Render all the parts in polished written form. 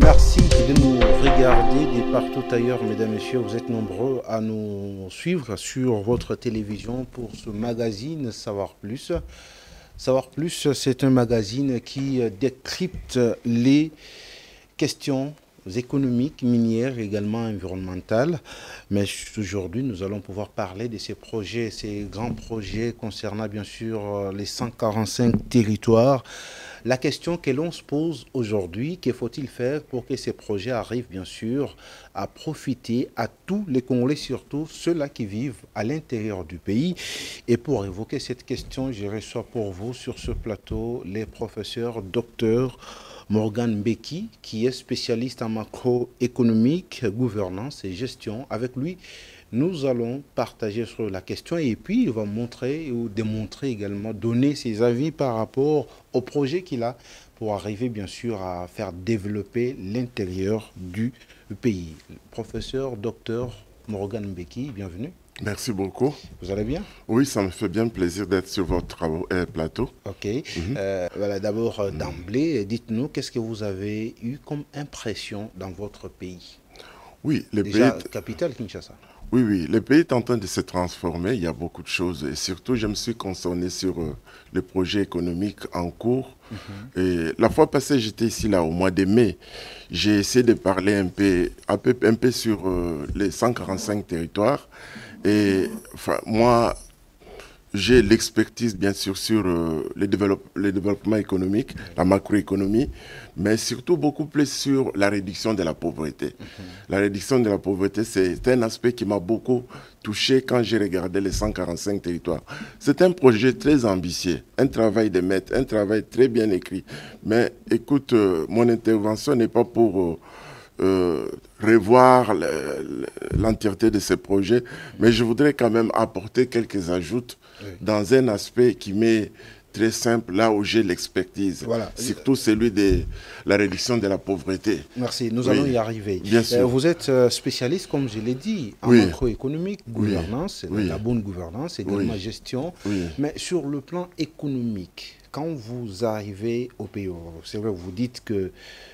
Merci de nous regarder de partout ailleurs, mesdames et messieurs. Vous êtes nombreux à nous suivre sur votre télévision pour ce magazine Savoir Plus. Savoir Plus, c'est un magazine qui décrypte les questions économiques, minières, également environnementales. Mais aujourd'hui, nous allons pouvoir parler de ces projets, ces grands projets concernant bien sûr les 145 territoires. La question que l'on se pose aujourd'hui, que faut-il faire pour que ces projets arrivent bien sûr à profiter à tous les Congolais, surtout ceux-là qui vivent à l'intérieur du pays. Et pour évoquer cette question, je reçois pour vous sur ce plateau les professeurs docteurs Morgan Mbeki, qui est spécialiste en macroéconomique, gouvernance et gestion. Avec lui, nous allons partager sur la question et puis il va montrer ou démontrer également, donner ses avis par rapport au projet qu'il a pour arriver bien sûr à faire développer l'intérieur du pays. Professeur, docteur Morgan Mbeki, bienvenue. Merci beaucoup. Vous allez bien? Oui, ça me fait bien plaisir d'être sur votre plateau. Ok. Voilà, d'abord, d'emblée, dites-nous, qu'est-ce que vous avez eu comme impression dans votre pays? Oui, le Déjà, pays... capitale Kinshasa. Oui, le pays est en train de se transformer, il y a beaucoup de choses. Et surtout, je me suis concerné sur le projet économique en cours. Et la fois passée, j'étais ici, là, au mois de mai. J'ai essayé de parler un peu sur les 145 territoires. Et enfin, moi, j'ai l'expertise, bien sûr, sur le développement économique, la macroéconomie, mais surtout beaucoup plus sur la réduction de la pauvreté. La réduction de la pauvreté, c'est un aspect qui m'a beaucoup touché quand j'ai regardé les 145 territoires. C'est un projet très ambitieux, un travail de maître, un travail très bien écrit. Mais écoute, mon intervention n'est pas pour... revoir l'entièreté de ces projets, mais je voudrais quand même apporter quelques ajouts dans un aspect qui m'est très simple, là où j'ai l'expertise, Voilà. surtout celui de la réduction de la pauvreté. Merci, nous allons y arriver. Bien sûr. Vous êtes spécialiste, comme je l'ai dit, en macroéconomique, gouvernance, la bonne gouvernance, également gestion. Mais sur le plan économique, quand vous arrivez au pays, c'est vrai, vous dites que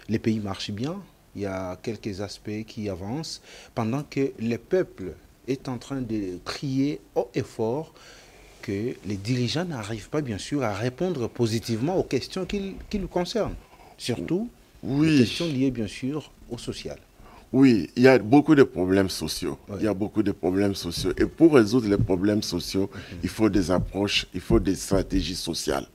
les pays marchent bien, il y a quelques aspects qui avancent, pendant que le peuple est en train de crier haut et fort que les dirigeants n'arrivent pas, bien sûr, à répondre positivement aux questions qui nous concernent. Surtout, les questions liées, bien sûr, au social. Oui, il y a beaucoup de problèmes sociaux. Il y a beaucoup de problèmes sociaux. Et pour résoudre les problèmes sociaux, il faut des approches, il faut des stratégies sociales.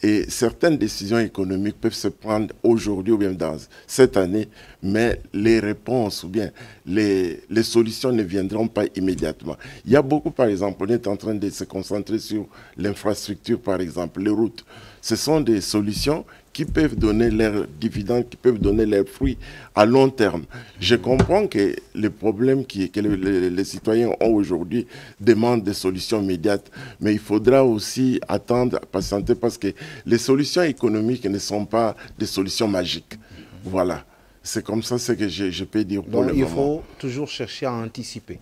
Et certaines décisions économiques peuvent se prendre aujourd'hui ou bien dans cette année, mais les réponses ou bien les solutions ne viendront pas immédiatement. Il y a beaucoup, par exemple, on est en train de se concentrer sur l'infrastructure, par exemple, les routes. Ce sont des solutions qui peuvent donner leurs dividendes, qui peuvent donner leurs fruits à long terme. Je comprends que les problèmes que les citoyens ont aujourd'hui demandent des solutions immédiates, mais il faudra aussi attendre, patienter, parce que les solutions économiques ne sont pas des solutions magiques. Voilà. C'est comme ça ce que je peux dire pour le moment. Donc il faut toujours chercher à anticiper.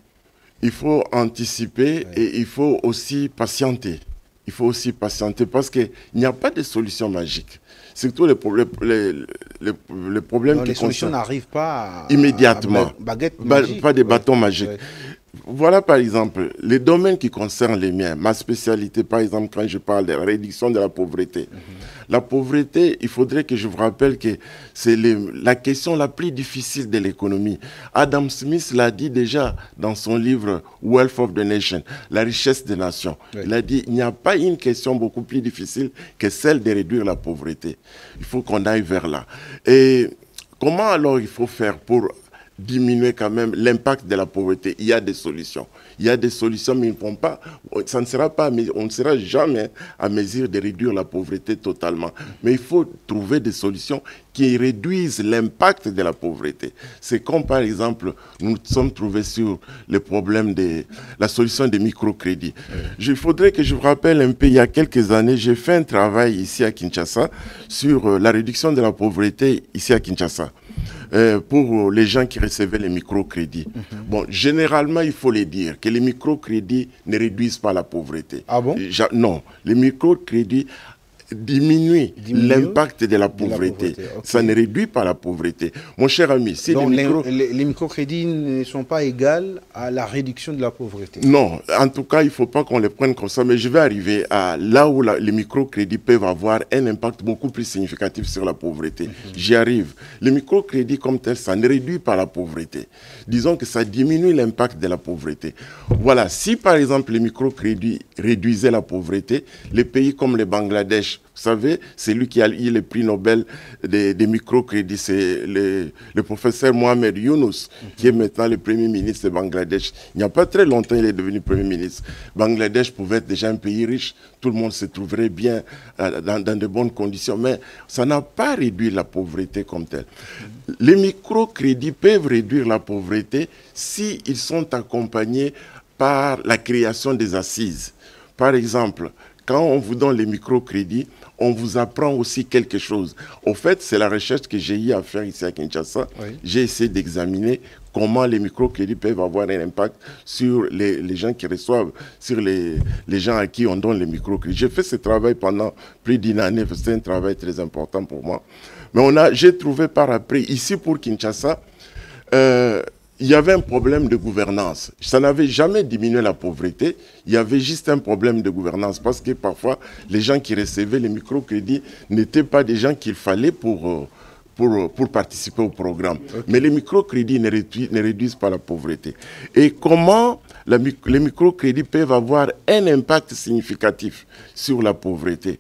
Il faut anticiper et il faut aussi patienter. Il faut aussi patienter parce qu'il n'y a pas de solution magique. Surtout les problèmes non, les solutions n'arrivent pas immédiatement. Baguette magique. Pas des bâtons magiques. Voilà par exemple les domaines qui concernent les miens. Ma spécialité, par exemple, quand je parle de la réduction de la pauvreté. La pauvreté, il faudrait que je vous rappelle que c'est la question la plus difficile de l'économie. Adam Smith l'a dit déjà dans son livre Wealth of the Nation, la richesse des nations. Il a dit il n'y a pas une question beaucoup plus difficile que celle de réduire la pauvreté. Il faut qu'on aille vers là. Et comment alors il faut faire pour diminuer quand même l'impact de la pauvreté? Il y a des solutions. Il y a des solutions, mais ça ne sera pas, on ne sera jamais à mesure de réduire la pauvreté totalement. Mais il faut trouver des solutions qui réduisent l'impact de la pauvreté. C'est comme par exemple, nous sommes trouvés sur le problème de la solution des microcrédits. Il faudrait que je vous rappelle un peu, il y a quelques années, j'ai fait un travail ici à Kinshasa sur la réduction de la pauvreté ici à Kinshasa. Pour les gens qui recevaient les microcrédits. Bon, généralement, il faut le dire, que les microcrédits ne réduisent pas la pauvreté. Ah bon? Non, les microcrédits diminuer l'impact de la pauvreté. Okay. Ça ne réduit pas la pauvreté. Mon cher ami, si donc les microcrédits ne sont pas égaux à la réduction de la pauvreté. Non, en tout cas, il ne faut pas qu'on les prenne comme ça, mais je vais arriver à là où les microcrédits peuvent avoir un impact beaucoup plus significatif sur la pauvreté. J'y arrive. Les microcrédits comme tel, ça ne réduit pas la pauvreté. Disons que ça diminue l'impact de la pauvreté. Voilà, si par exemple les microcrédits réduisaient la pauvreté, les pays comme le Bangladesh, vous savez, c'est lui qui a eu le prix Nobel des microcrédits, c'est le professeur Mohamed Yunus, qui est maintenant le premier ministre de Bangladesh. Il n'y a pas très longtemps, il est devenu premier ministre. Bangladesh pouvait être déjà un pays riche, tout le monde se trouverait bien dans de bonnes conditions, mais ça n'a pas réduit la pauvreté comme telle. Les microcrédits peuvent réduire la pauvreté s'ils sont accompagnés par la création des assises. Par exemple, quand on vous donne les microcrédits, on vous apprend aussi quelque chose. Au fait, c'est la recherche que j'ai eu à faire ici à Kinshasa. Oui. J'ai essayé d'examiner comment les microcrédits peuvent avoir un impact sur les gens qui reçoivent, sur les gens à qui on donne les microcrédits. J'ai fait ce travail pendant plus d'une année, c'était un travail très important pour moi. Mais j'ai trouvé par après, ici pour Kinshasa, il y avait un problème de gouvernance. Ça n'avait jamais diminué la pauvreté. Il y avait juste un problème de gouvernance parce que parfois, les gens qui recevaient les microcrédits n'étaient pas des gens qu'il fallait pour participer au programme. Okay. Mais les microcrédits ne réduisent pas la pauvreté. Et comment les microcrédits peuvent avoir un impact significatif sur la pauvreté?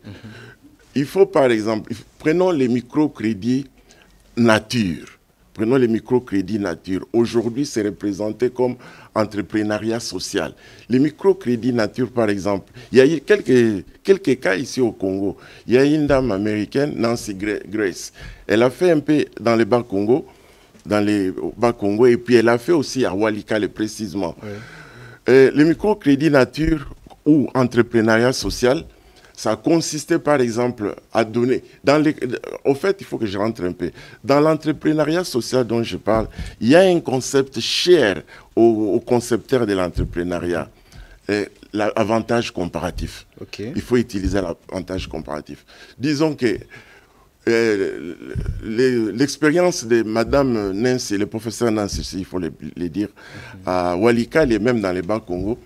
Il faut par exemple, prenons les microcrédits nature. Prenons les microcrédits nature. Aujourd'hui, c'est représenté comme entrepreneuriat social. Les microcrédits nature, par exemple, il y a eu quelques cas ici au Congo. Il y a une dame américaine, Nancy Grace. Elle a fait un peu dans les Bas-Congo, et puis elle a fait aussi à Walikale précisément. Ouais. Les microcrédits nature ou entrepreneuriat social, ça consistait par exemple à donner, au fait il faut que je rentre un peu, dans l'entrepreneuriat social dont je parle, il y a un concept cher aux concepteurs de l'entrepreneuriat, l'avantage comparatif. Okay. Il faut utiliser l'avantage comparatif. Disons que l'expérience de Madame Nancy, le professeur Nancy, il faut le dire, à Walikale et même dans les Bas-Congo,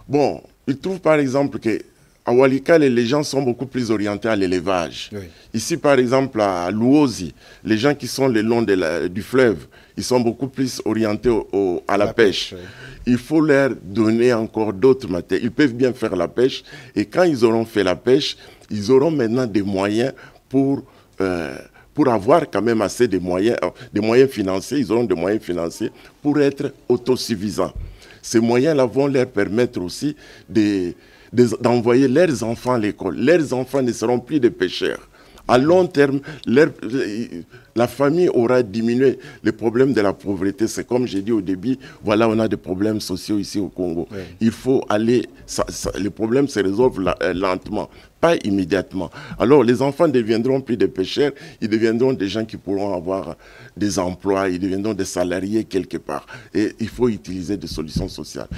bon, il trouve par exemple que à Walikale, les gens sont beaucoup plus orientés à l'élevage. Oui. Ici, par exemple, à Luozi, les gens qui sont le long du fleuve, ils sont beaucoup plus orientés à la pêche. Oui. Il faut leur donner encore d'autres matières. Ils peuvent bien faire la pêche. Et quand ils auront fait la pêche, ils auront maintenant des moyens pour avoir quand même assez de moyens financiers. Ils auront des moyens financiers pour être autosuffisants. Ces moyens-là vont leur permettre aussi d'envoyer leurs enfants à l'école. Leurs enfants ne seront plus des pêcheurs. À long terme, la famille aura diminué les problèmes de la pauvreté. C'est comme j'ai dit au début, voilà, on a des problèmes sociaux ici au Congo. Oui. Il faut aller, les problèmes se résolvent lentement, pas immédiatement. Alors, les enfants ne deviendront plus des pêcheurs, ils deviendront des gens qui pourront avoir des emplois, ils deviendront des salariés quelque part. Et il faut utiliser des solutions sociales.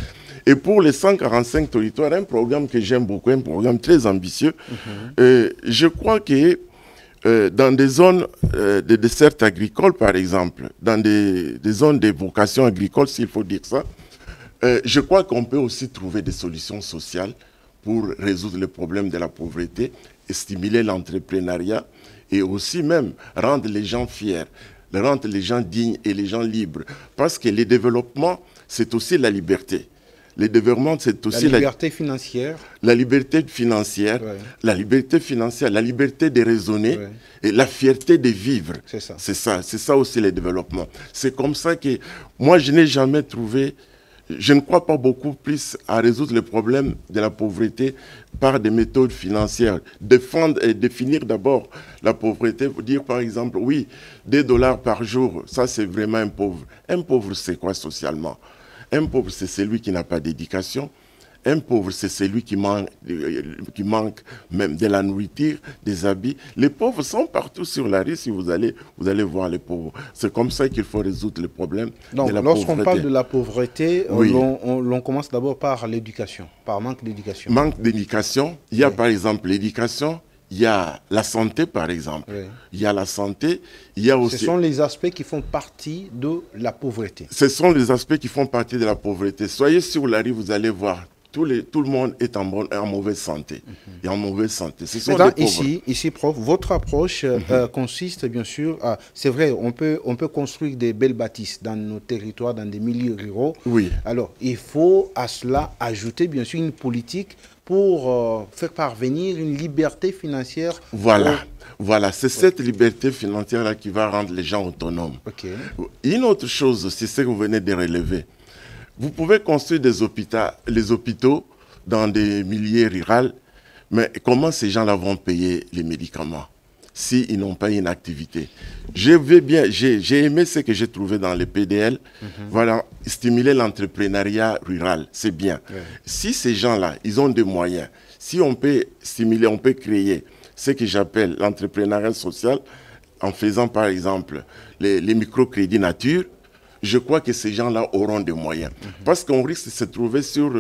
Et pour les 145 territoires, un programme que j'aime beaucoup, un programme très ambitieux, je crois que dans des zones de dessert agricole, par exemple, dans des zones de vocation agricole, s'il faut dire ça, je crois qu'on peut aussi trouver des solutions sociales pour résoudre le problème de la pauvreté et stimuler l'entrepreneuriat et aussi même rendre les gens fiers, rendre les gens dignes et les gens libres. Parce que le développement, c'est aussi la liberté. Le développement, c'est aussi la liberté financière. La liberté financière, ouais. La liberté financière, la liberté de raisonner, ouais. Et la fierté de vivre. C'est ça. C'est ça aussi le développement. C'est comme ça que moi, je n'ai jamais trouvé, je ne crois pas beaucoup plus à résoudre le problème de la pauvreté par des méthodes financières. Défendre et définir d'abord la pauvreté, dire par exemple, oui, $2 par jour, ça c'est vraiment un pauvre. Un pauvre, c'est quoi socialement ? Un pauvre, c'est celui qui n'a pas d'éducation. Un pauvre, c'est celui qui manque même de la nourriture, des habits. Les pauvres sont partout sur la rue. Si vous allez voir les pauvres. C'est comme ça qu'il faut résoudre le problème de la pauvreté. Lorsqu'on parle de la pauvreté, oui. on commence d'abord par l'éducation, par manque d'éducation. Manque d'éducation. Il y a par exemple l'éducation. il y a la santé, par exemple. Oui. Il y a la santé, il y a aussi... Ce sont les aspects qui font partie de la pauvreté. Ce sont les aspects qui font partie de la pauvreté. Soyez sur la rue, vous allez voir, tout le monde est en mauvaise santé. Et en mauvaise santé. Ce sont des pauvres. Ici, prof, votre approche consiste bien sûr à... C'est vrai, on peut construire des belles bâtisses dans nos territoires, dans des milieux ruraux. Oui. Alors, il faut à cela ajouter bien sûr une politique pour faire parvenir une liberté financière. Voilà. Voilà, c'est cette liberté financière-là qui va rendre les gens autonomes. Okay. Une autre chose aussi, c'est ce que vous venez de relever. Vous pouvez construire les hôpitaux dans des milieux ruraux, mais comment ces gens-là vont payer les médicaments s'ils n'ont pas une activité? J'ai aimé ce que j'ai trouvé dans les PDL. Voilà, stimuler l'entrepreneuriat rural, c'est bien. Ouais. Si ces gens-là, ils ont des moyens, si on peut stimuler, on peut créer ce que j'appelle l'entrepreneuriat social, en faisant par exemple les microcrédits nature, je crois que ces gens-là auront des moyens. Parce qu'on risque de se trouver sur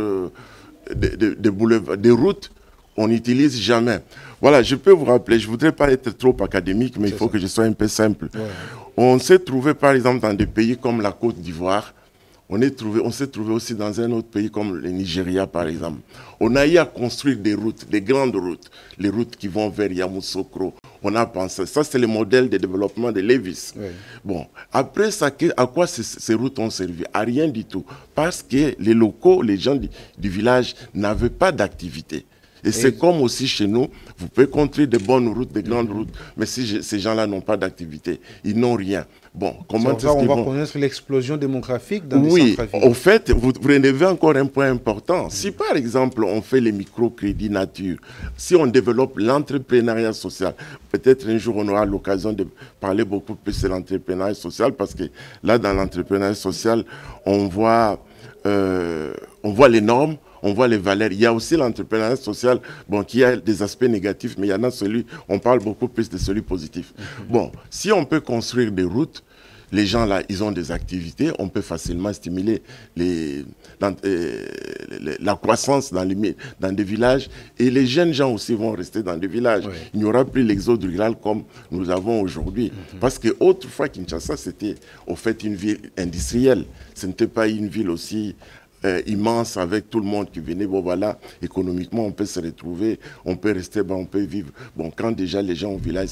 des routes qu'on n'utilise jamais. Voilà, je peux vous rappeler, je ne voudrais pas être trop académique, mais il faut que je sois un peu simple. Ouais. On s'est trouvé par exemple dans des pays comme la Côte d'Ivoire. On s'est trouvé aussi dans un autre pays comme le Nigeria, par exemple. On a eu à construire des routes, des grandes routes, les routes qui vont vers Yamoussoukro. On a pensé, ça c'est le modèle de développement de Lévis. Oui. Bon, après ça, à quoi ces routes ont servi? À rien du tout. Parce que les locaux, les gens du village n'avaient pas d'activité. Et c'est comme aussi chez nous, vous pouvez construire des bonnes routes, des grandes routes, mais si ces gens-là n'ont pas d'activité, ils n'ont rien. Bon, comment est-ce qu'on va connaître l'explosion démographique dans les centres-villes? Au fait, vous relevez encore un point important. Si par exemple, on fait les microcrédits nature, si on développe l'entrepreneuriat social, peut-être un jour on aura l'occasion de parler beaucoup plus de l'entrepreneuriat social, parce que là, dans l'entrepreneuriat social, on voit les normes, on voit les valeurs. Il y a aussi l'entrepreneuriat social, bon, qui a des aspects négatifs, mais il y en a on parle beaucoup plus de celui positif. Bon, si on peut construire des routes, les gens là, ils ont des activités, on peut facilement stimuler la croissance dans des villages, et les jeunes gens aussi vont rester dans des villages. Oui. Il n'y aura plus l'exode rural comme nous avons aujourd'hui. Parce qu'autrefois, Kinshasa, c'était au fait une ville industrielle. Ce n'était pas une ville aussi immense avec tout le monde qui venait. Bon voilà, économiquement on peut se retrouver, on peut rester, on peut vivre. Bon, quand déjà les gens au village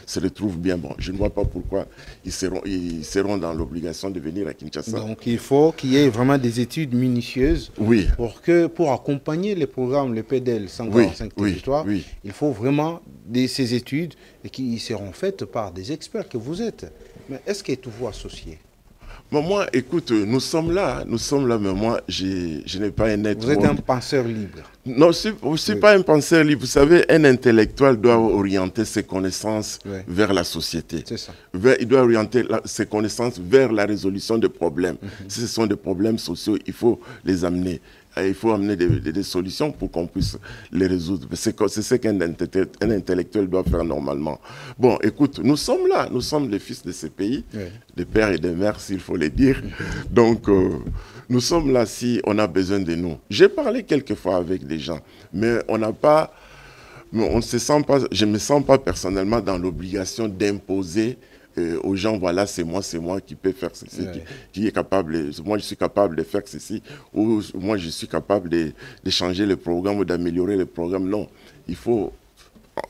se retrouvent bien, bon, je ne vois pas pourquoi ils seront dans l'obligation de venir à Kinshasa. Donc il faut qu'il y ait vraiment des études minutieuses. Oui. Pour accompagner les programmes, le PDL 145 territoires, il faut vraiment ces études qui seront faites par des experts que vous êtes. Mais est-ce qu'êtes-vous associé? Moi, écoute, nous sommes là, mais moi, je n'ai pas un network. Vous êtes un penseur libre? Non, je ne suis pas un penseur libre. Vous savez, un intellectuel doit orienter ses connaissances vers la société. C'est ça. Il doit orienter ses connaissances vers la résolution des problèmes. Si ce sont des problèmes sociaux, il faut les amener. Il faut amener des solutions pour qu'on puisse les résoudre. C'est ce qu'un intellectuel doit faire normalement. Bon, écoute, nous sommes là. Nous sommes les fils de ces pays, des pères et des mères, s'il faut les dire. Donc, nous sommes là si on a besoin de nous. J'ai parlé quelquefois avec des gens, mais on n'a pas... On se sent pas, je ne me sens pas personnellement dans l'obligation d'imposer aux gens, voilà, c'est moi qui peux faire ceci, qui est capable, moi je suis capable de faire ceci, ou moi je suis capable de changer le programme ou d'améliorer le programme. Non, il faut,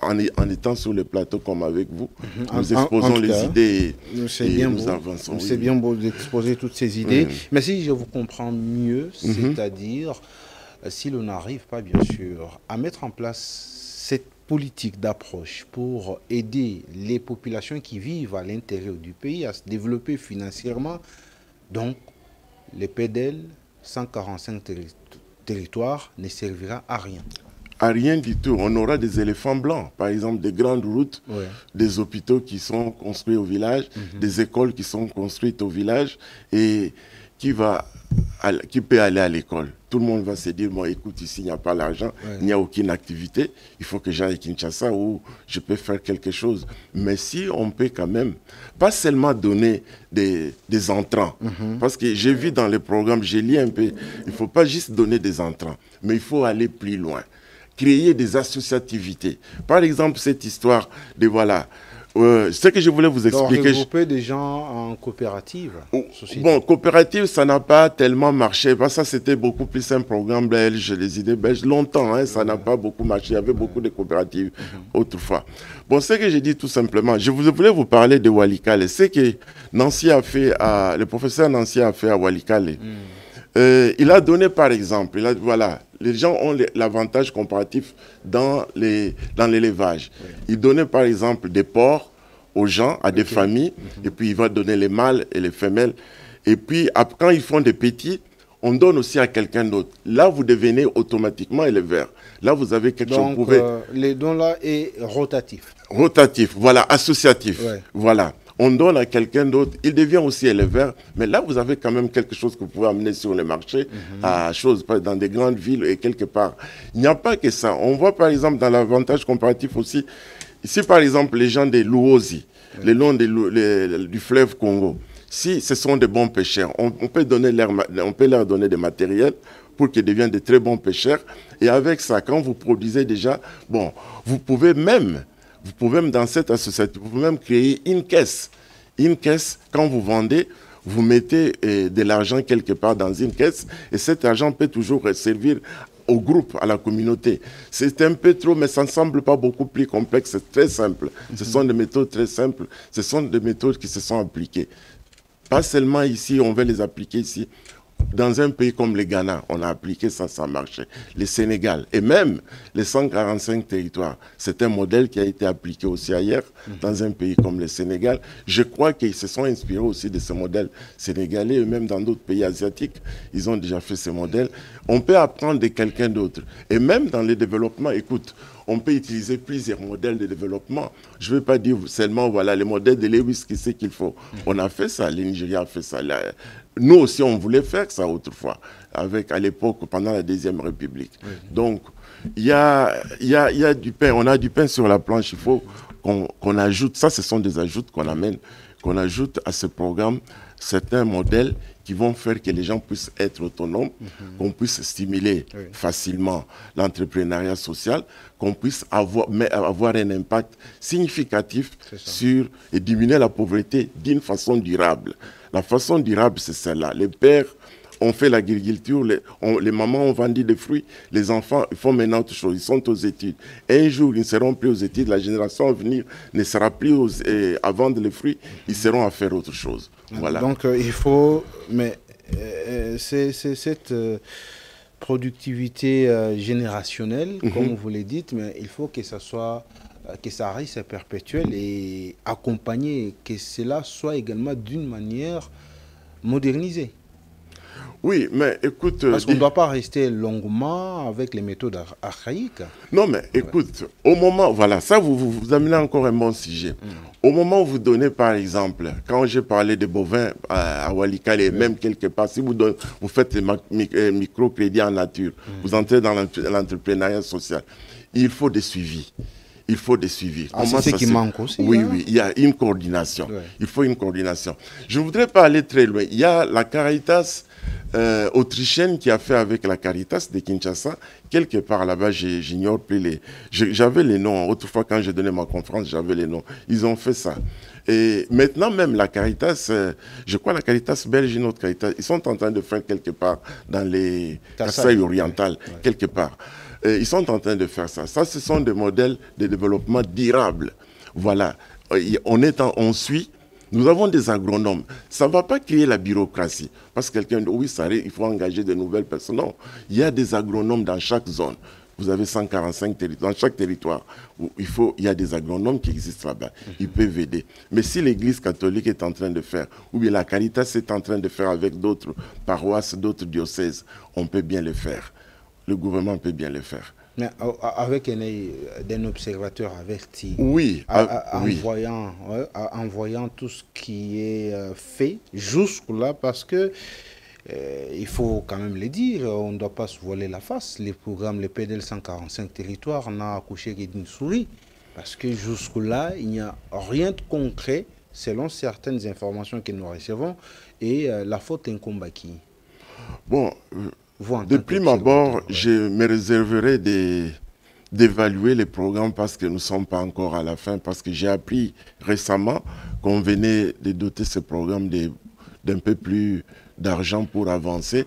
en étant sur le plateau comme avec vous, nous exposons les idées et nous avançons. C'est bien beau d'exposer toutes ces idées, mais si je vous comprends mieux, c'est-à-dire, si l'on n'arrive pas, bien sûr, à mettre en place cette politique d'approche pour aider les populations qui vivent à l'intérieur du pays à se développer financièrement, donc le PDL 145 territoires ne servira à rien. À rien du tout. On aura des éléphants blancs, par exemple des grandes routes, des hôpitaux qui sont construits au village, des écoles qui sont construites au village, et qui peut aller à l'école. Tout le monde va se dire, moi, écoute, ici, il n'y a pas l'argent, il n'y a aucune activité, il faut que j'aille à Kinshasa où je peux faire quelque chose. Mais si on peut quand même, pas seulement donner des entrants, parce que j'ai vu dans les programmes, j'ai lu un peu, il ne faut pas juste donner des entrants, mais il faut aller plus loin. créer des associativités. Par exemple, cette histoire de, voilà, ce que je voulais vous expliquer. Donc, regrouper des gens en coopérative. Bon, coopérative, ça n'a pas tellement marché. Parce que ça, c'était beaucoup plus un programme belge, les idées belges. Longtemps, hein, ça n'a pas beaucoup marché. Il y avait beaucoup de coopératives autrefois. Bon, ce que j'ai dit tout simplement, je voulais vous parler de Walikale. Ce que Nancy a fait, le professeur Nancy a fait à Walikale. Il a donné, par exemple, voilà, les gens ont l'avantage comparatif dans l'élevage. Il donnait, par exemple, des porcs aux gens, à des familles, et puis il va donner les mâles et les femelles. Et puis, quand ils font des petits, on donne aussi à quelqu'un d'autre. Là, vous devenez automatiquement éleveur. Là, vous avez quelque chose. Donc, les dons là est rotatif. Rotatif, voilà, associatif. Voilà. On donne à quelqu'un d'autre, il devient aussi éleveur, mais là, vous avez quand même quelque chose que vous pouvez amener sur le marché, dans des grandes villes et quelque part. Il n'y a pas que ça. On voit par exemple dans l'avantage comparatif aussi, ici par exemple, les gens des Luosi, le long du fleuve Congo, si ce sont de bons pêcheurs, on peut leur donner des matériels pour qu'ils deviennent de très bons pêcheurs. Et avec ça, quand vous produisez déjà, bon, vous pouvez même dans cette association, vous pouvez même créer une caisse. Une caisse, quand vous vendez, vous mettez de l'argent quelque part dans une caisse et cet argent peut toujours servir au groupe, à la communauté. C'est un peu trop, mais ça ne semble pas beaucoup plus complexe. C'est très simple. Ce sont des méthodes très simples. Ce sont des méthodes qui se sont appliquées. Pas seulement ici, on veut les appliquer ici. Dans un pays comme le Ghana, on a appliqué ça, ça marchait. Le Sénégal et même les 145 territoires, c'est un modèle qui a été appliqué aussi ailleurs, dans un pays comme le Sénégal. Je crois qu'ils se sont inspirés aussi de ce modèle sénégalais et même dans d'autres pays asiatiques, ils ont déjà fait ce modèle. On peut apprendre de quelqu'un d'autre. Et même dans le développement, écoute, on peut utiliser plusieurs modèles de développement. Je ne veux pas dire seulement, voilà, les modèles de Lewis qui sait qu'il faut. On a fait ça, le Nigeria a fait ça. Nous aussi, on voulait faire ça autrefois, à l'époque, pendant la Deuxième République. Donc, il y a du pain, on a du pain sur la planche, il faut qu'on ajoute, ça ce sont des ajouts qu'on ajoute à ce programme, certains modèles qui vont faire que les gens puissent être autonomes, qu'on puisse stimuler facilement l'entrepreneuriat social, qu'on puisse avoir un impact significatif sur et diminuer la pauvreté d'une façon durable. La façon durable, c'est celle-là. Les pères ont fait l'agriculture, les mamans ont vendu des fruits, les enfants font maintenant autre chose, ils sont aux études. Et un jour, ils ne seront plus aux études, la génération à venir ne sera plus à vendre les fruits, ils seront à faire autre chose. Voilà. Donc, il faut... Mais c'est cette productivité générationnelle, comme vous le dites, mais il faut que ça soit... que ça reste perpétuel et accompagné, que cela soit également d'une manière modernisée. Oui, mais écoute... Parce qu'on ne doit pas rester longuement avec les méthodes archaïques. Non, mais écoute, au moment... Voilà, ça, vous amenez encore un bon sujet. Au moment où vous donnez, par exemple, quand j'ai parlé de bovins à Walikale, et même quelque part, si vous faites les microcrédits en nature, vous entrez dans l'entrepreneuriat social, il faut des suivis. Il faut des suivis. C'est ce qui manque aussi. Oui, oui, il y a une coordination. Il faut une coordination. Je ne voudrais pas aller très loin. Il y a la Caritas autrichienne qui a fait avec la Caritas de Kinshasa. Quelque part là-bas, j'ignore plus les... J'avais les noms. Autrefois, quand j'ai donné ma conférence, j'avais les noms. Ils ont fait ça. Et maintenant même, la Caritas, je crois la Caritas belge, une autre Caritas, ils sont en train de faire quelque part dans les Kasaï orientales, quelque part. Ils sont en train de faire ça. Ça, ce sont des modèles de développement durable. Voilà. On suit. Nous avons des agronomes. Ça ne va pas créer la bureaucratie. Parce que quelqu'un dit, oui, il faut engager de nouvelles personnes. Non. Il y a des agronomes dans chaque zone. Vous avez 145 territoires. Dans chaque territoire, il y a des agronomes qui existent là-bas. Ils peuvent aider. Mais si l'Église catholique est en train de faire, ou bien la Caritas est en train de faire avec d'autres paroisses, d'autres diocèses, on peut bien le faire. Le gouvernement peut bien le faire. Mais avec un observateur averti, oui, envoyant tout ce qui est fait jusque-là, parce que il faut quand même le dire, on ne doit pas se voiler la face. Les programmes, les PDL 145 territoires n'a accouché que d'une souris, parce que jusque-là, il n'y a rien de concret, selon certaines informations que nous recevons, et la faute incombe à qui? Bon... De prime abord, je me réserverai d'évaluer les programmes parce que nous ne sommes pas encore à la fin, parce que j'ai appris récemment qu'on venait de doter ces programmes d'un peu plus d'argent pour avancer.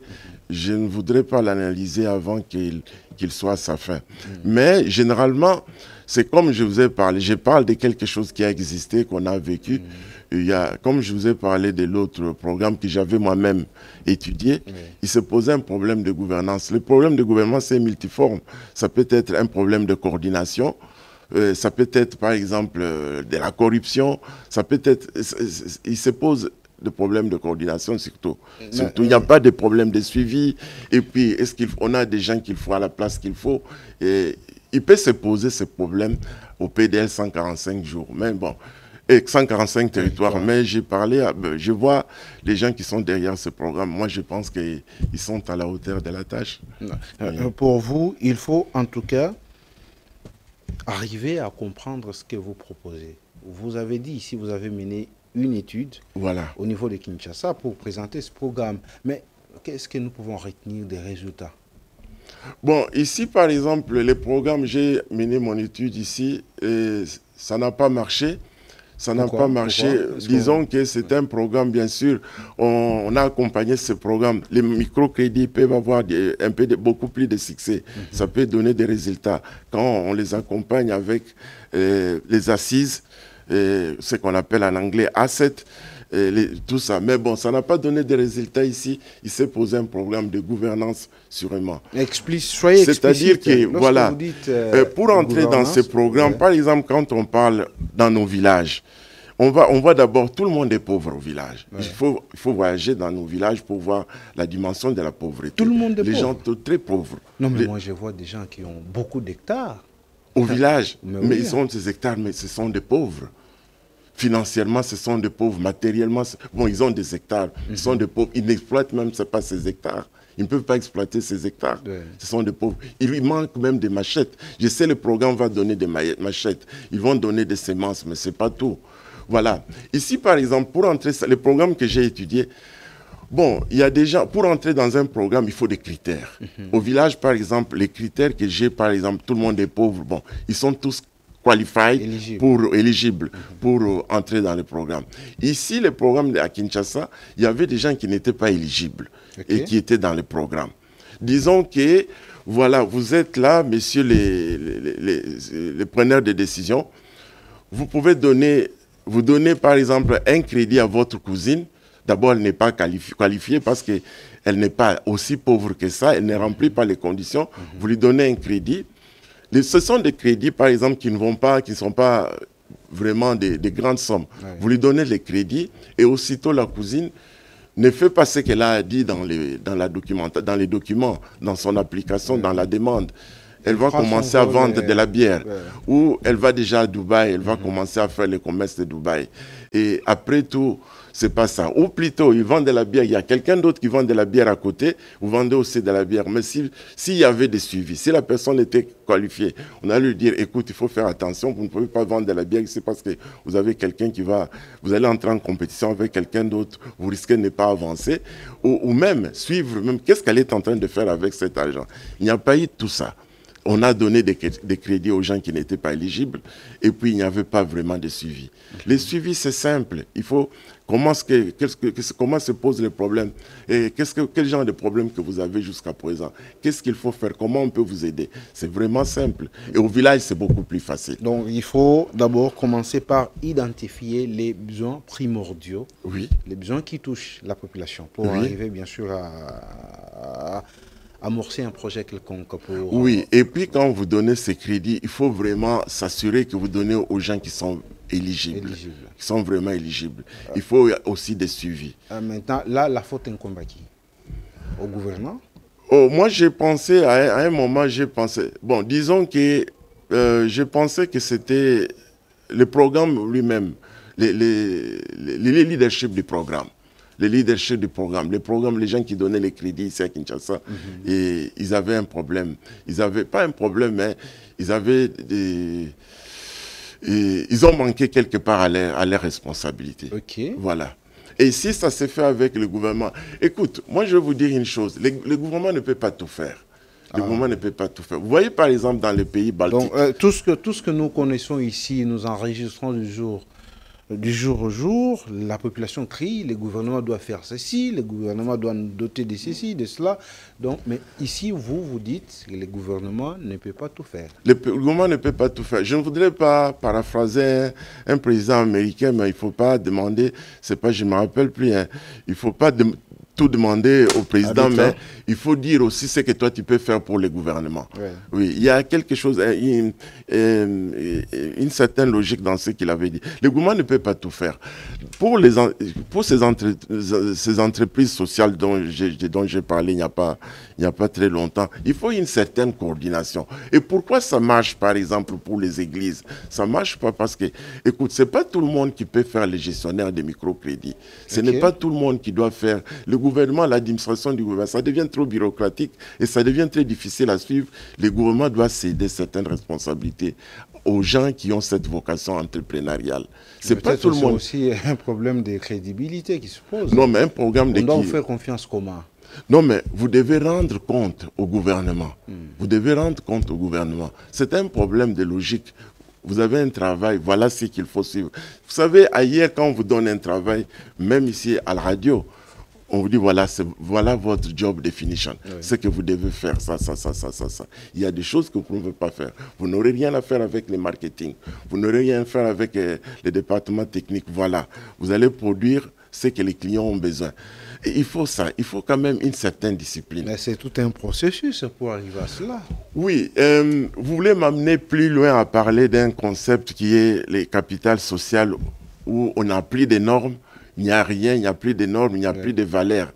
Je ne voudrais pas l'analyser avant qu'il soit à sa fin. Mais généralement, c'est comme je vous ai parlé, je parle de quelque chose qui a existé, qu'on a vécu. Comme je vous ai parlé de l'autre programme que j'avais moi-même étudié, il se posait un problème de gouvernance. Le problème de gouvernance, c'est multiforme. Ça peut être un problème de coordination, ça peut être par exemple de la corruption, ça peut être... Il se pose des problèmes de coordination surtout. Il n'y a pas de problème de suivi. Et puis, est-ce qu'on a des gens qu'il faut à la place qu'il faut? Et il peut se poser ce problème au PDL 145 jours. Mais bon... Et 145 territoires, mais je vois les gens qui sont derrière ce programme. Moi, je pense qu'ils sont à la hauteur de la tâche. Pour vous, il faut en tout cas arriver à comprendre ce que vous proposez. Vous avez dit ici, vous avez mené une étude au niveau de Kinshasa pour présenter ce programme. Mais qu'est-ce que nous pouvons retenir des résultats? Bon, ici, par exemple, les programmes, j'ai mené mon étude ici et ça n'a pas marché. Ça n'a pas marché. Disons que c'est un programme, bien sûr. On a accompagné ce programme. Les microcrédits peuvent avoir beaucoup plus de succès. Ça peut donner des résultats. Quand on les accompagne avec les assises, ce qu'on appelle en anglais asset, tout ça. Mais bon, ça n'a pas donné de résultats ici. Il s'est posé un programme de gouvernance, sûrement. Soyez explicite. C'est-à-dire que, voilà, pour entrer dans ce programme, par exemple, quand on parle dans nos villages, on voit d'abord, tout le monde est pauvre au village. Il faut voyager dans nos villages pour voir la dimension de la pauvreté. Tout le monde est pauvre. Les gens sont très pauvres. Non, mais moi, je vois des gens qui ont beaucoup d'hectares. Au village, mais ils ont ces hectares, mais ce sont des pauvres. Financièrement, ce sont des pauvres. Matériellement, bon, ils ont des hectares. Ils sont des pauvres. Ils n'exploitent même pas ces hectares. Ils ne peuvent pas exploiter ces hectares. Ce sont des pauvres. Il lui manque même des machettes. Je sais, le programme va donner des machettes. Ils vont donner des semences, mais ce n'est pas tout. Voilà. Ici, par exemple, pour entrer, le programme que j'ai étudié, bon, il y a déjà, pour entrer dans un programme, il faut des critères. Au village, par exemple, les critères que j'ai, par exemple, tout le monde est pauvre. Bon, ils sont tous éligibles pour entrer dans le programme. Ici, le programme à Kinshasa, il y avait des gens qui n'étaient pas éligibles et qui étaient dans le programme. Disons que, voilà, vous êtes là, messieurs les preneurs de décision, vous pouvez donner par exemple un crédit à votre cousine. D'abord, elle n'est pas qualifiée parce qu'elle n'est pas aussi pauvre que ça, elle ne remplit pas les conditions. Vous lui donnez un crédit. Ce sont des crédits, par exemple, qui ne sont pas vraiment des grandes sommes. Vous lui donnez les crédits et aussitôt la cousine ne fait pas ce qu'elle a dit dans les documents, dans son application, dans la demande. Elle va commencer à vendre de la bière. Ou elle va déjà à Dubaï, elle va commencer à faire le commerce de Dubaï. Et après tout, c'est pas ça. Ou plutôt, ils vendent de la bière, il y a quelqu'un d'autre qui vend de la bière à côté, vous vendez aussi de la bière. Mais s'il y avait des suivis, si la personne était qualifiée, on allait lui dire, écoute, il faut faire attention, vous ne pouvez pas vendre de la bière ici parce que vous avez quelqu'un vous allez entrer en compétition avec quelqu'un d'autre, vous risquez de ne pas avancer. Ou même suivre, qu'est-ce qu'elle est en train de faire avec cet argent. Il n'y a pas eu tout ça. On a donné des crédits aux gens qui n'étaient pas éligibles et puis il n'y avait pas vraiment de suivi. Le suivi, c'est simple. Il faut comment se posent les problèmes et quel genre de problèmes que vous avez jusqu'à présent. Qu'est-ce qu'il faut faire? Comment on peut vous aider? C'est vraiment simple. Et au village, c'est beaucoup plus facile. Donc, il faut d'abord commencer par identifier les besoins primordiaux, les besoins qui touchent la population pour arriver, bien sûr, à amorcer un projet quelconque. Oui, et puis quand vous donnez ces crédits, il faut vraiment s'assurer que vous donnez aux gens qui sont éligibles. Qui sont vraiment éligibles. Il faut aussi des suivis. Maintenant, là, la faute incombe à qui? Au gouvernement? Moi, j'ai pensé, à un moment, bon, disons que je pensais que c'était le programme lui-même, les leadership du programme. Le leadership du programme. Les gens qui donnaient les crédits ici à Kinshasa, et ils avaient un problème. Ils n'avaient pas un problème, mais ils avaient ils ont manqué quelque part à leur responsabilité. Voilà. Et si ça s'est fait avec le gouvernement, écoute, moi je vais vous dire une chose, le gouvernement ne peut pas tout faire. Le gouvernement ne peut pas tout faire. Vous voyez par exemple dans les pays baltiques. Donc tout ce que nous connaissons ici, nous enregistrons du jour au jour, la population crie, le gouvernement doit faire ceci, le gouvernement doit nous doter de ceci, de cela. Donc, mais ici, vous dites que le gouvernement ne peut pas tout faire. Le gouvernement ne peut pas tout faire. Je ne voudrais pas paraphraser un président américain, mais il ne faut pas demander, c'est pas, je ne me rappelle plus, hein, il ne faut pas tout demander au président, mais il faut dire aussi ce que toi tu peux faire pour le gouvernement. Ouais. Oui, il y a quelque chose, une certaine logique dans ce qu'il avait dit. Le gouvernement ne peut pas tout faire. Pour ces entreprises sociales dont j'ai parlé il n'y a pas très longtemps, il faut une certaine coordination. Et pourquoi ça marche, par exemple, pour les églises? Ça ne marche pas parce que, écoute, ce n'est pas tout le monde qui peut faire les gestionnaires de microcrédits. Ce n'est pas tout le monde qui doit faire. Le gouvernement, l'administration du gouvernement, ça devient trop bureaucratique et ça devient très difficile à suivre. Le gouvernement doit céder certaines responsabilités aux gens qui ont cette vocation entrepreneuriale. C'est pas tout le monde. C'est aussi un problème de crédibilité qui se pose. Non, mais un programme de... On doit vous faire confiance comment? Non, mais vous devez rendre compte au gouvernement. Vous devez rendre compte au gouvernement. C'est un problème de logique. Vous avez un travail, voilà ce qu'il faut suivre. Vous savez, ailleurs, quand on vous donne un travail, même ici à la radio, on vous dit, voilà votre job definition. Oui. Ce que vous devez faire, ça. Il y a des choses que vous ne pouvez pas faire. Vous n'aurez rien à faire avec le marketing. Vous n'aurez rien à faire avec les départements techniques. Voilà. Vous allez produire ce que les clients ont besoin. Et il faut ça. Il faut quand même une certaine discipline. Mais c'est tout un processus pour arriver à cela. Oui. Vous voulez m'amener plus loin à parler d'un concept qui est les capitales sociales où on n'a plus de normes. Il n'y a rien, il n'y a plus de normes, il n'y a plus de valeurs.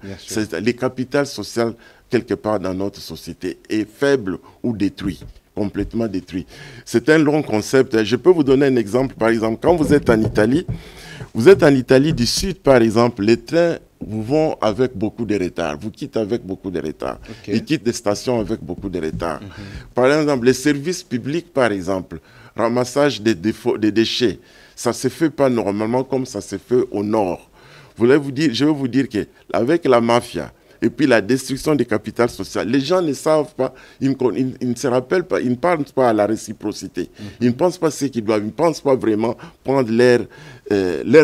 Les capitales sociales, quelque part dans notre société, est faible ou détruit, complètement détruit. C'est un long concept. Je peux vous donner un exemple. Par exemple, quand vous êtes en Italie du Sud, par exemple, les trains vous vont avec beaucoup de retard. Vous quittez avec beaucoup de retard. Ils quittent des stations avec beaucoup de retard. Par exemple, les services publics, par exemple, ramassage des déchets, ça ne se fait pas normalement comme ça se fait au nord. Je vais vous dire qu'avec la mafia et puis la destruction des capitales sociales, les gens ne savent pas, ils ne se rappellent pas, ils ne pensent pas à la réciprocité. Ils ne pensent pas ce qu'ils doivent, ils ne pensent pas vraiment prendre leurs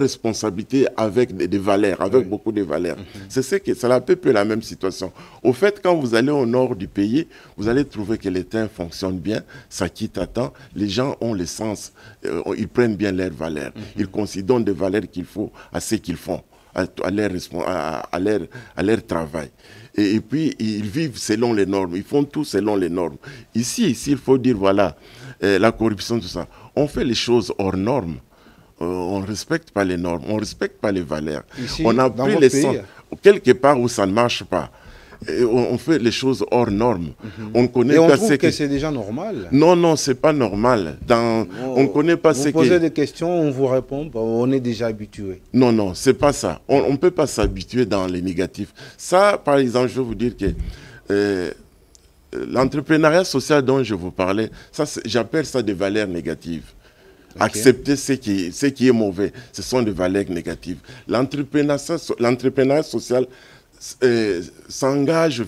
responsabilités avec des valeurs, avec beaucoup de valeurs. C'est à peu près la même situation. Au fait, quand vous allez au nord du pays, vous allez trouver que les trains fonctionnent bien, ça quitte à temps, les gens ont le sens, ils prennent bien leurs valeurs, ils considèrent des valeurs qu'il faut à ce qu'ils font. À leur travail. Et puis, ils vivent selon les normes. Ils font tout selon les normes. Ici il faut dire, voilà, la corruption, tout ça. On fait les choses hors normes. On ne respecte pas les normes. On ne respecte pas les valeurs. Ici, on a pris les sens. Quelque part où ça ne marche pas. Et on fait les choses hors normes. On connaît et on trouve que c'est déjà normal. Non, c'est pas normal. On ne connaît pas ce que... Vous posez des questions, on vous répond, on est déjà habitué. Non, c'est pas ça. On ne peut pas s'habituer dans les négatifs. Ça, par exemple, je vais vous dire que l'entrepreneuriat social dont je vous parlais, j'appelle ça des valeurs négatives. Accepter ce qui est mauvais, ce sont des valeurs négatives. L'entrepreneuriat social s'engage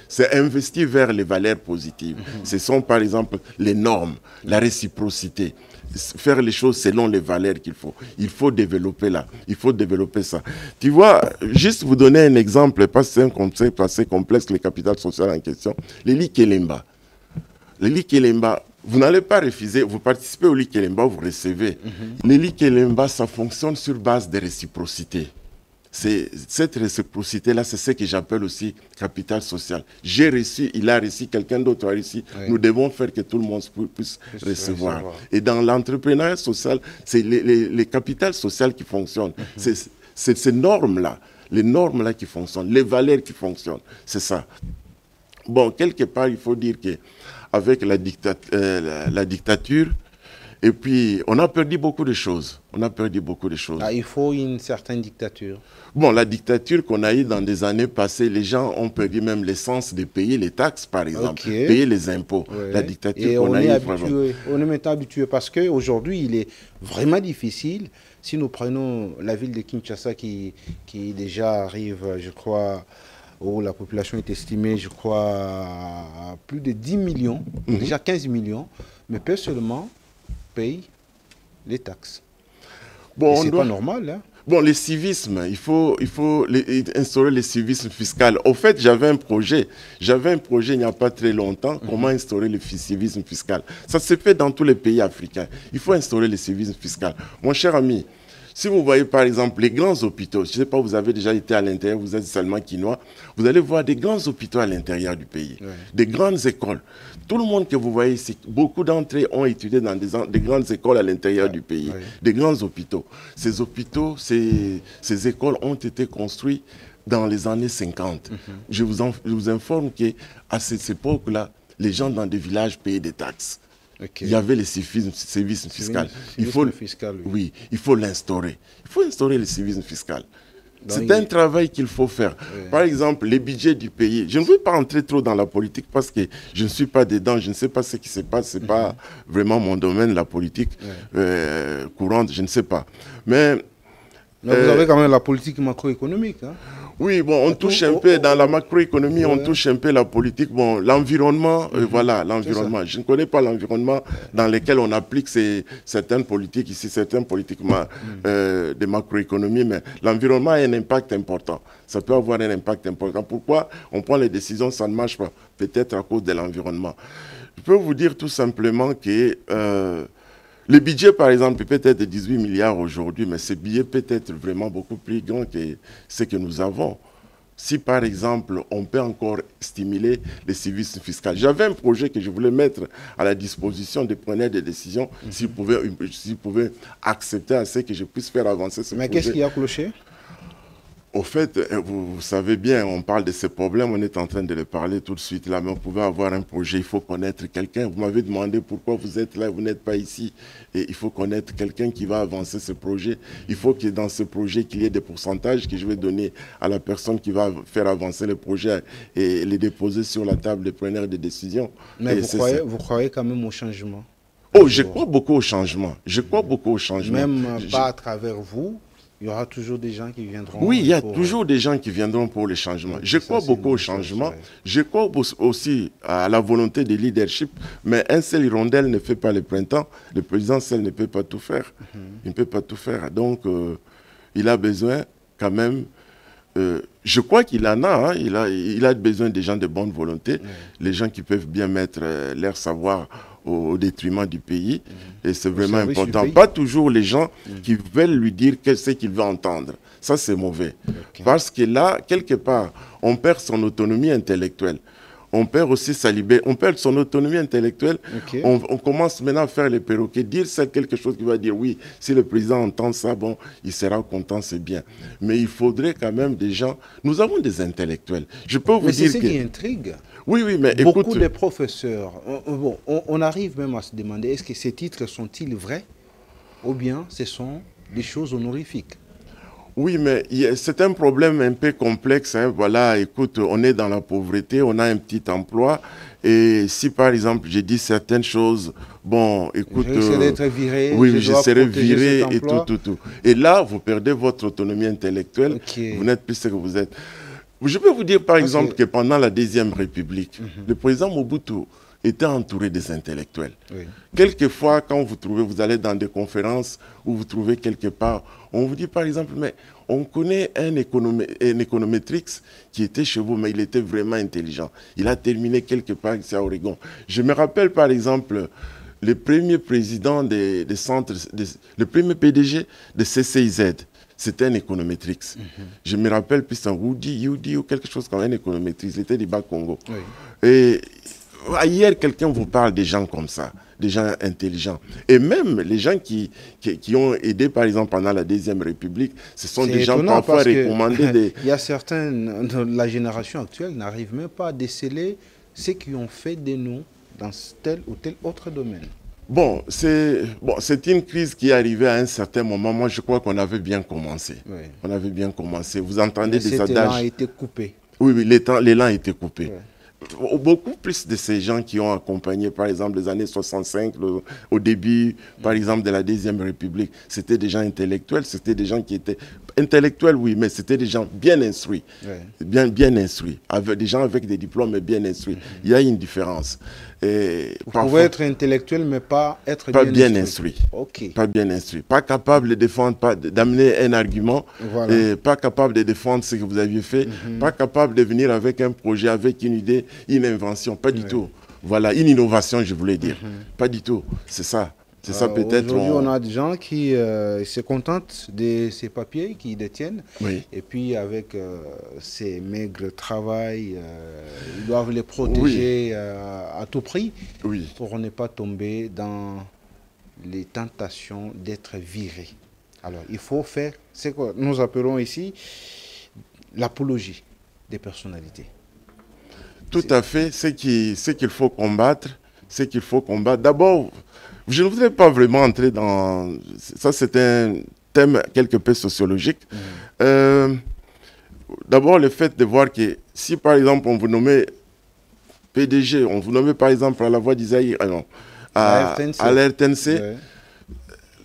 c'est investir vers les valeurs positives. Ce sont par exemple les normes, la réciprocité, faire les choses selon les valeurs qu'il faut. Il faut développer ça. Tu vois, juste vous donner un exemple, parce que c'est un concept assez complexe, les capitales sociales en question, les Likelemba. Les Likelemba, vous n'allez pas refuser, vous participez au Likelemba, vous recevez. Les Likelemba, ça fonctionne sur base de réciprocité. Cette réciprocité-là, c'est ce que j'appelle aussi capital social. J'ai reçu, il a reçu, quelqu'un d'autre a reçu. Oui. Nous devons faire que tout le monde puisse recevoir. Et dans l'entrepreneuriat social, c'est les capitales sociales qui fonctionnent. C'est ces normes-là, les normes-là qui fonctionnent, les valeurs qui fonctionnent. C'est ça. Bon, quelque part, il faut dire qu'avec la dictature, et puis, on a perdu beaucoup de choses. Il faut une certaine dictature. Bon, la dictature qu'on a eue dans des années passées, les gens ont perdu même l'essence de payer les taxes, par exemple, payer les impôts. Ouais. La dictature qu'on a eue. On est maintenant habitué parce qu'aujourd'hui, il est vraiment difficile. Si nous prenons la ville de Kinshasa qui déjà arrive, je crois, où la population est estimée, je crois, à plus de 10 millions, déjà 15 millions, mais peu seulement payent les taxes. Bon, Et c'est pas normal, hein. Bon, le civisme, il faut instaurer le civisme fiscal. Au fait, j'avais un projet il n'y a pas très longtemps, comment instaurer le civisme fiscal. Ça se fait dans tous les pays africains. Il faut instaurer le civisme fiscal. Mon cher ami, si vous voyez par exemple les grands hôpitaux, je ne sais pas, vous avez déjà été à l'intérieur, vous êtes seulement quinois, vous allez voir des grands hôpitaux à l'intérieur du pays, des grandes écoles. Tout le monde que vous voyez ici, beaucoup d'entre eux ont étudié dans des grandes écoles à l'intérieur du pays, des grands hôpitaux. Ces hôpitaux, ces écoles ont été construites dans les années 50. Je vous informe qu'à cette époque-là, les gens dans des villages payaient des taxes. Il y avait le civisme fiscal. Il faut l'instaurer. Il faut instaurer le civisme fiscal. C'est un travail qu'il faut faire. Par exemple, les budgets du pays. Je ne veux pas entrer trop dans la politique parce que je ne suis pas dedans. Je ne sais pas ce qui se passe. Ce n'est pas vraiment mon domaine, la politique courante. Je ne sais pas. Mais vous avez quand même la politique macroéconomique. Hein? Oui, bon, on touche un peu dans la macroéconomie, on touche un peu la politique. Bon, l'environnement, voilà, l'environnement. Je ne connais pas l'environnement dans lequel on applique certaines politiques ici, certaines politiques de macroéconomie, mais l'environnement a un impact important. Ça peut avoir un impact important. Pourquoi on prend les décisions, ça ne marche pas? Peut-être à cause de l'environnement. Je peux vous dire tout simplement que le budget, par exemple, peut être de 18 milliards aujourd'hui, mais ce budget peut être vraiment beaucoup plus grand que ce que nous avons. Si, par exemple, on peut encore stimuler le civisme fiscal. J'avais un projet que je voulais mettre à la disposition des preneurs de décision, s'ils pouvaient accepter à ce que je puisse faire avancer ce projet. Mais qu'est-ce qui a cloché? Au fait, vous savez bien, on parle de ces problèmes, on est en train de les parler tout de suite là, mais on pouvait avoir un projet, il faut connaître quelqu'un. Vous m'avez demandé pourquoi vous êtes là, vous n'êtes pas ici. Et il faut connaître quelqu'un qui va avancer ce projet. Il faut que dans ce projet, qu'il y ait des pourcentages que je vais donner à la personne qui va faire avancer le projet et les déposer sur la table des preneurs de décision. Mais vous croyez quand même au changement? Oh, je crois beaucoup au changement. Je crois beaucoup au changement. Même pas à travers vous? Il y aura toujours des gens qui viendront. Oui, il y a toujours des gens qui viendront pour le changement. Oui, je crois beaucoup au changement. Je crois aussi à la volonté de leadership. Mais un seul hirondelle ne fait pas le printemps. Le président seul ne peut pas tout faire. Il ne peut pas tout faire. Donc, il a besoin quand même. Je crois qu'il en a. Hein, il a besoin des gens de bonne volonté. Les gens qui peuvent bien mettre leur savoir au détriment du pays. Et c'est vraiment important. Pas toujours les gens qui veulent lui dire ce qu'il veut entendre. Ça, c'est mauvais. Parce que là, quelque part, on perd son autonomie intellectuelle. On perd aussi sa liberté. On perd son autonomie intellectuelle. On commence maintenant à faire les perroquets. Dire c'est quelque chose qui va dire oui, si le président entend ça, bon, il sera content, c'est bien. Mais il faudrait quand même des gens... Nous avons des intellectuels. Je peux vous dire que... c'est ce qui intrigue. Oui, mais beaucoup écoute... de professeurs, on arrive même à se demander, est-ce que ces titres sont-ils vrais ou bien ce sont des choses honorifiques? Oui, mais c'est un problème un peu complexe. Hein. Voilà, écoute, on est dans la pauvreté, on a un petit emploi. Et si, par exemple, j'ai dit certaines choses, bon, écoute... Je risque d'être viré, oui, je serai viré et tout. Et là, vous perdez votre autonomie intellectuelle. Vous n'êtes plus ce que vous êtes. Je peux vous dire, par exemple, que pendant la Deuxième République, le président Mobutu était entouré des intellectuels. Quelquefois, quand vous allez dans des conférences où vous trouvez quelque part, on vous dit par exemple, mais on connaît un économétrix qui était chez vous, mais il était vraiment intelligent. Il a terminé quelque part ici à Oregon. Je me rappelle par exemple, le premier président des centres, le premier PDG de CCIZ, c'était un économétrix. Je me rappelle, puis c'est un Woody ou quelque chose comme un économétrix. Il était du Bas-Congo. Et hier, quelqu'un vous parle des gens comme ça, des gens intelligents. Et même les gens qui ont aidé, par exemple, pendant la Deuxième République, ce sont des gens parfois recommandés. Il y a certains de la génération actuelle n'arrivent même pas à déceler ceux qui ont fait des noms dans tel ou tel autre domaine. Bon, c'est une crise qui est arrivée à un certain moment. Moi, je crois qu'on avait bien commencé. On avait bien commencé. Vous entendez des adages. Cet élan a été coupé. Oui, l'élan a été coupé. Beaucoup plus de ces gens qui ont accompagné, par exemple, les années 65, au début, par exemple, de la Deuxième République, c'était des gens intellectuels, c'était des gens qui étaient intellectuels, oui, mais c'était des gens bien instruits, Ouais. bien instruits, avec des gens avec des diplômes mais bien instruits. Il y a une différence. Et Vous parfois, pouvez être intellectuel, mais pas être pas bien bien instruit. instruit. Ok. Pas bien instruit, pas capable de défendre, d'amener un argument, Voilà. et pas capable de défendre ce que vous aviez fait, pas capable de venir avec un projet, avec une idée, une invention, pas du tout. Voilà, une innovation, je voulais dire. Pas du tout, c'est ça. C'est ça peut-être. Aujourd'hui, on a des gens qui se contentent de ces papiers qu'ils détiennent. Oui. Et puis, avec ces maigres travail, ils doivent les protéger à tout prix Oui. pour ne pas tomber dans les tentations d'être virés. Alors, il faut faire ce que nous appelons ici l'apologie des personnalités. Tout à fait. Ce qu'il faut combattre, D'abord, je ne voudrais pas vraiment entrer dans... Ça, c'est un thème quelque peu sociologique. D'abord, le fait de voir que si, par exemple, on vous nommait PDG, on vous nommait, par exemple, à la Voix d'Isaïe, à la RTNC, Ouais.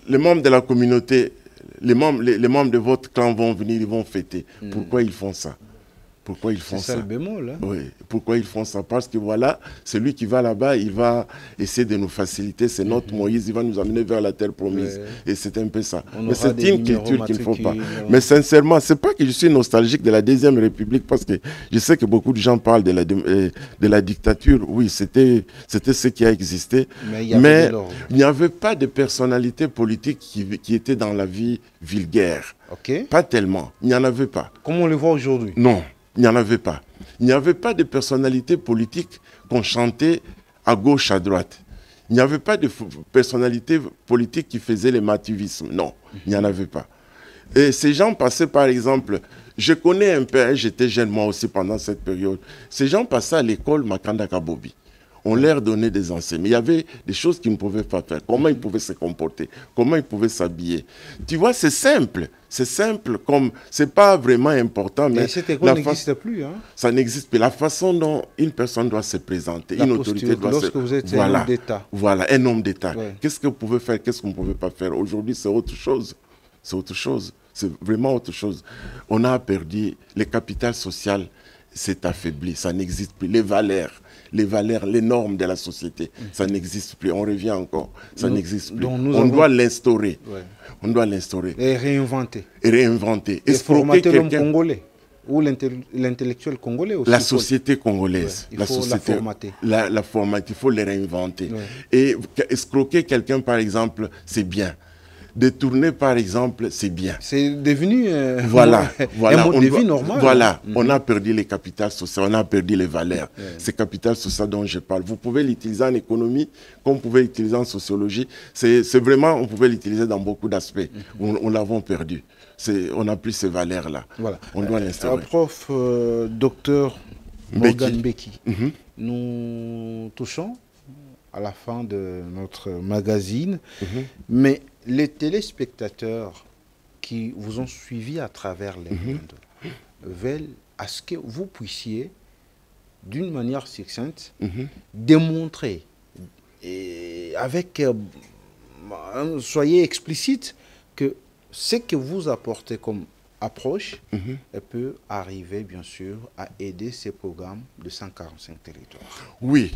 les membres de la communauté, les membres de votre clan vont venir, ils vont fêter. Pourquoi ils font ça? Pourquoi ils font C'est ça le bémol. Hein? Oui, pourquoi ils font ça? Parce que voilà, celui qui va là-bas, il va essayer de nous faciliter. C'est notre Moïse, il va nous amener vers la terre promise. Ouais. Et c'est un peu ça. On Mais aura c'est des une numéros culture qu'il ne faut pas. matricules. Mais sincèrement, c'est pas que je suis nostalgique de la Deuxième République, parce que je sais que beaucoup de gens parlent de la dictature. Oui, c'était ce qui a existé. Mais il y avait de l'ordre. il n'y avait pas de personnalité politique qui était dans la vie vulgaire. Ok. Pas tellement. Il n'y en avait pas. Comme on le voit aujourd'hui. Non, il n'y en avait pas. Il n'y avait pas de personnalité politique qu'on chantait à gauche, à droite. Il n'y avait pas de personnalité politique qui faisait le mativisme. Non, il n'y en avait pas. Et ces gens passaient, par exemple, je connais un peu, j'étais jeune moi aussi pendant cette période, ces gens passaient à l'école Makanda Kabobi. On leur donnait des enseignements. Il y avait des choses qu'ils ne pouvaient pas faire. Comment ils pouvaient se comporter, comment ils pouvaient s'habiller. Tu vois, c'est simple. C'est simple, comme c'est pas vraiment important. Mais et cette école n'existe plus. Hein? Ça n'existe plus. La façon dont une personne doit se présenter, une autorité doit lorsque vous êtes un homme d'État. Voilà, un homme d'État. Ouais. Qu'est-ce que vous pouvez faire, qu'est-ce qu'on ne pouvait pas faire? Aujourd'hui, c'est autre chose. C'est autre chose. C'est vraiment autre chose. On a perdu, le capital social s'est affaibli. Ça n'existe plus. Les valeurs, les normes de la société, ça n'existe plus. On revient encore. Ça n'existe plus. On doit l'instaurer. Ouais. On doit l'instaurer. Et réinventer. Et réinventer. Et formater l'homme congolais. Ou l'intellectuel congolais aussi. La société congolaise. Ouais. Il faut la formater. La formater, il faut les réinventer. Ouais. Et escroquer quelqu'un, par exemple, c'est bien. Détourner, par exemple, c'est bien. C'est devenu voilà. un mode de vie normal. Voilà, on a perdu les capitales sociales, on a perdu les valeurs. Ces capitales sociales dont je parle, vous pouvez l'utiliser en économie, comme vous pouvez l'utiliser en sociologie. C'est vraiment, on pouvait l'utiliser dans beaucoup d'aspects. On l'avons perdu. On n'a plus ces valeurs-là. Voilà. On doit l'instaurer. Prof, docteur Morgan Becky, nous touchons à la fin de notre magazine, mais les téléspectateurs qui vous ont suivi à travers les mondes veulent à ce que vous puissiez, d'une manière succincte, démontrer, et avec, soyez explicite, que ce que vous apportez comme approche peut arriver, bien sûr, à aider ces programmes de 145 territoires. Oui,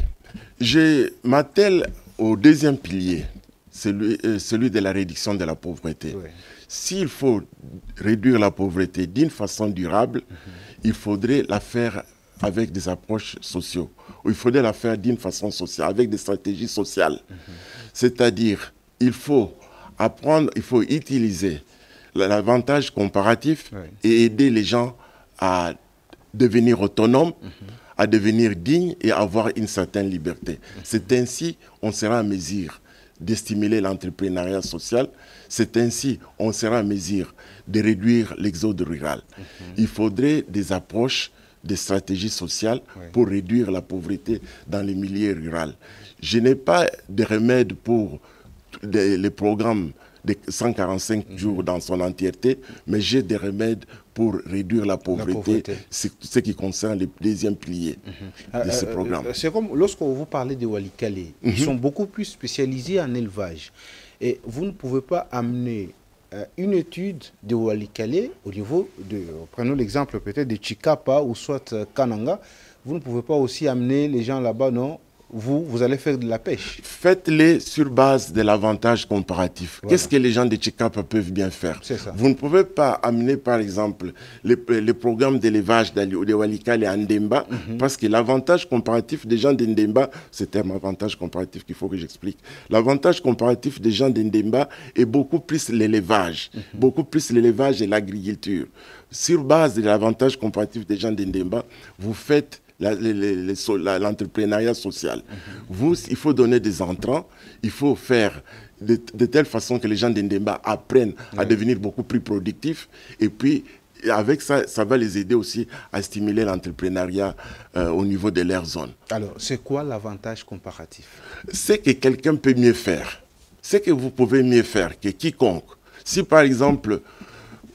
je m'attelle au deuxième pilier, celui de la réduction de la pauvreté. Ouais. S'il faut réduire la pauvreté d'une façon durable, il faudrait la faire avec des approches sociales. Il faudrait la faire d'une façon sociale, avec des stratégies sociales. C'est-à-dire, il faut apprendre, il faut utiliser l'avantage comparatif et aider les gens à devenir autonomes, à devenir dignes et à avoir une certaine liberté. C'est ainsi qu'on sera en mesure de stimuler l'entrepreneuriat social. C'est ainsi qu'on sera en mesure de réduire l'exode rural. Il faudrait des approches, des stratégies sociales pour réduire la pauvreté dans les milieux ruraux. Je n'ai pas de remède pour les programmes de 145 jours dans son entièreté, mais j'ai des remèdes pour réduire la pauvreté. C'est ce qui concerne le deuxième pilier de ce programme. C'est comme lorsque vous parlez de Walikale, ils sont beaucoup plus spécialisés en élevage. Et vous ne pouvez pas amener une étude de Walikale au niveau de, prenons l'exemple peut-être de Chikapa ou soit Kananga, vous ne pouvez pas aussi amener les gens là-bas, non? Vous allez faire de la pêche. Faites-les sur base de l'avantage comparatif. Voilà. Qu'est-ce que les gens de Chikapa peuvent bien faire? C'est ça. Vous ne pouvez pas amener, par exemple, les programmes d'élevage de Walikale et Ndemba, parce que l'avantage comparatif des gens d'Ndemba, c'est un avantage comparatif qu'il faut que j'explique. L'avantage comparatif des gens d'Ndemba est beaucoup plus l'élevage, beaucoup plus l'élevage et l'agriculture. Sur base de l'avantage comparatif des gens d'Ndemba, vous faites l'entrepreneuriat social. Il faut donner des entrants, il faut faire de telle façon que les gens d'Ndemba apprennent à devenir beaucoup plus productifs. Et puis, avec ça, ça va les aider aussi à stimuler l'entrepreneuriat au niveau de leur zone. Alors, c'est quoi l'avantage comparatif? C'est que quelqu'un peut mieux faire. C'est que vous pouvez mieux faire que quiconque. Si, par exemple,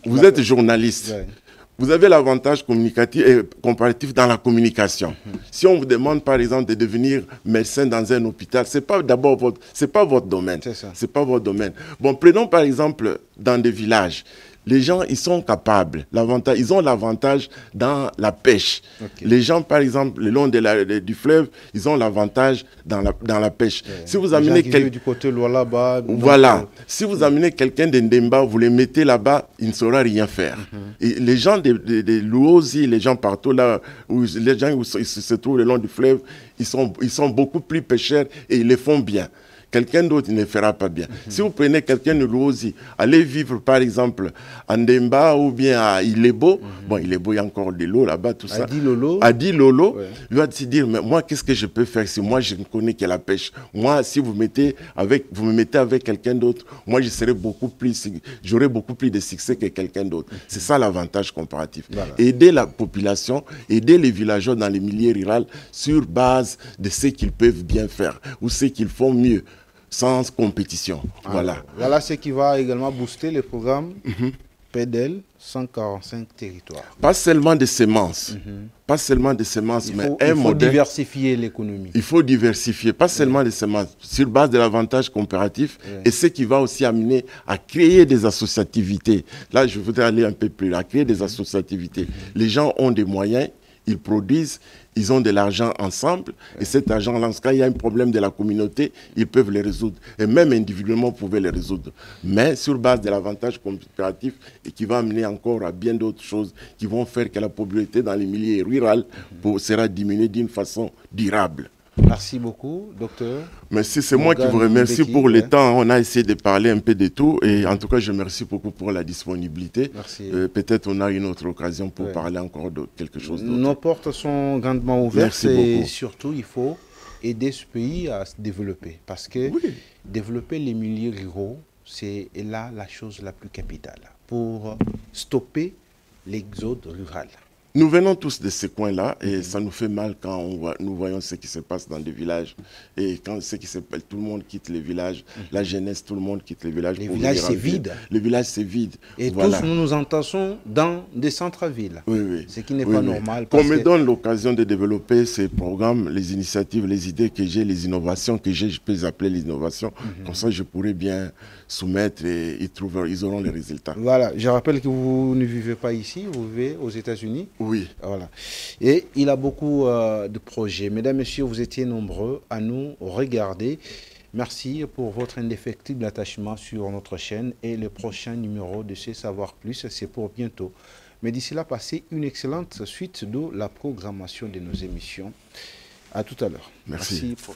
vous êtes journaliste, Ouais. vous avez l'avantage communicatif et comparatif dans la communication. Si on vous demande, par exemple, de devenir médecin dans un hôpital, c'est pas d'abord votre domaine. C'est ça. C'est pas votre domaine. Bon, prenons par exemple dans des villages. Les gens, ils sont capables. Ils ont l'avantage dans la pêche. Okay. Les gens, par exemple, le long du fleuve, ils ont l'avantage dans la pêche. Ouais. Si vous amenez quelqu'un du côté là-bas, voilà. Si vous amenez quelqu'un d'Ndemba, vous les mettez là-bas, il ne saura rien faire. Et les gens de Luozi, les gens partout là, les gens où ils se trouvent le long du fleuve, ils sont beaucoup plus pêcheurs et ils le font bien. Quelqu'un d'autre ne fera pas bien. Si vous prenez quelqu'un de Luozi, allez vivre par exemple à Ndemba ou bien à Ilebo, bon, Ilebo, il y a encore de l'eau là-bas, tout ça. Adi Lolo, ouais. Il va se dire, mais moi, qu'est-ce que je peux faire si moi, je ne connais que la pêche? Moi, si vous me mettez avec quelqu'un d'autre, moi, j'aurai beaucoup plus de succès que quelqu'un d'autre. C'est ça l'avantage comparatif. Voilà. Aider la population, aider les villageois dans les milieux ruraux sur base de ce qu'ils peuvent bien faire ou ce qu'ils font mieux. Sans compétition. Voilà. Voilà ce qui va également booster le programme PEDEL 145 territoires. Pas seulement des semences. Pas seulement des semences, mais un modèle. Il faut diversifier l'économie. Il faut diversifier, pas seulement des semences, sur base de l'avantage comparatif, et ce qui va aussi amener à créer des associativités. Là, je voudrais aller un peu plus loin, à créer des associativités. Les gens ont des moyens, ils produisent, ils ont de l'argent ensemble, et cet argent, dans ce cas, il y a un problème de la communauté, ils peuvent les résoudre. Et même individuellement, vous pouvez les résoudre. Mais sur base de l'avantage comparatif, et qui va amener encore à bien d'autres choses, qui vont faire que la pauvreté dans les milieux ruraux sera diminuée d'une façon durable. Merci beaucoup, docteur. Merci, c'est moi qui vous remercie pour le temps. On a essayé de parler un peu de tout. Et en tout cas, je remercie beaucoup pour la disponibilité. Merci. Peut-être on a une autre occasion pour parler encore de quelque chose d'autre. Nos portes sont grandement ouvertes. Merci et beaucoup. Surtout, il faut aider ce pays à se développer. Parce que développer les milieux ruraux, c'est là la chose la plus capitale pour stopper l'exode rural. Nous venons tous de ces coins-là et ça nous fait mal quand nous voyons ce qui se passe dans des villages. Et quand tout le monde quitte les villages, la jeunesse, tout le monde quitte les villages. Les villages, c'est vide. Les villages, c'est vide. Et voilà. Tous, nous nous entassons dans des centres-villes. Oui. Ce qui n'est pas normal. Qu'on me donne l'occasion de développer ces programmes, les initiatives, les idées que j'ai, les innovations que j'ai, je peux les appeler les innovations. Comme ça, je pourrais bien soumettre et ils auront les résultats. Voilà. Je rappelle que vous ne vivez pas ici, vous vivez aux États-Unis. Oui. Voilà. Et il a beaucoup de projets. Mesdames, Messieurs, vous étiez nombreux à nous regarder. Merci pour votre indéfectible attachement sur notre chaîne. Et le prochain numéro de Ce Savoir Plus, c'est pour bientôt. Mais d'ici là, passez une excellente suite de la programmation de nos émissions. À tout à l'heure. Merci. Merci pour...